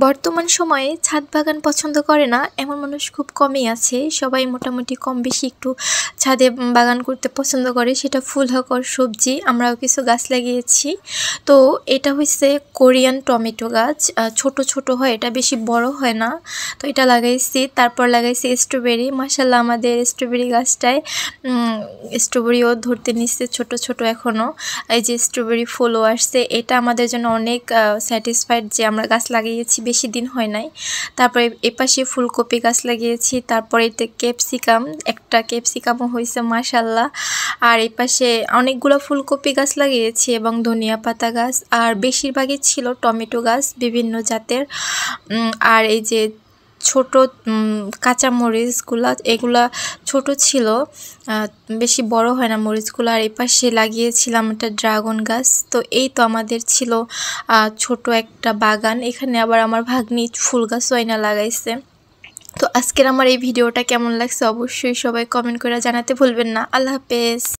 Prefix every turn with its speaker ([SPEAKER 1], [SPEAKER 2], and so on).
[SPEAKER 1] বর্তমান সময়ে ছাদ বাগান পছন্দ করে না এমন মানুষ খুব কমই আছে। সবাই মোটামুটি কম বেশি একটু ছাদে বাগান করতে পছন্দ করে, সেটা ফুল হোক আর সবজি। আমরাও কিছু গাছ লাগিয়েছি। তো এটা হচ্ছে কোরিয়ান টমেটো গাছ, ছোট ছোট হয়, এটা বেশি বড় হয় না। তো এটা লাগাইছি, তারপর লাগাইছি স্ট্রবেরি। মাশাআল্লাহ আমাদের স্ট্রবেরি গাছটায় স্ট্রবেরিও ধরতে নিচ্ছে ছোট ছোট এখনও। এই যে স্ট্রবেরি ফুলও আসছে, এটা আমাদের জন্য অনেক স্যাটিসফাইড যে আমরা গাছ লাগিয়েছি, বেশি দিন হয় নাই। তারপরে এপাশে ফুলকপি গাছ লাগিয়েছি, তারপরে এতে ক্যাপসিকাম, একটা ক্যাপসিকামও হয়েছে মাশাআল্লাহ। আর এই পাশে অনেকগুলো ফুলকপি গাছ লাগিয়েছি এবং ধনিয়া পাতা গাছ, আর বেশিরভাগই ছিল টমেটো গাছ বিভিন্ন জাতের। আর এই যে ছোট কাঁচা মরিচগুলা, এগুলা ছোট ছিল, বেশি বড় হয় না মরিচগুলো। আর এই পাশে লাগিয়েছিলাম একটা ড্রাগন গাছ। তো এই তো আমাদের ছিল ছোট একটা বাগান। এখানে আবার আমার ভাগ্নি ফুল গাছও আইনা লাগাইছে। তো আজকের আমার এই ভিডিওটা কেমন লাগছে অবশ্যই সবাই কমেন্ট করে জানাতে ভুলবেন না। আল্লাহ হাফেজ।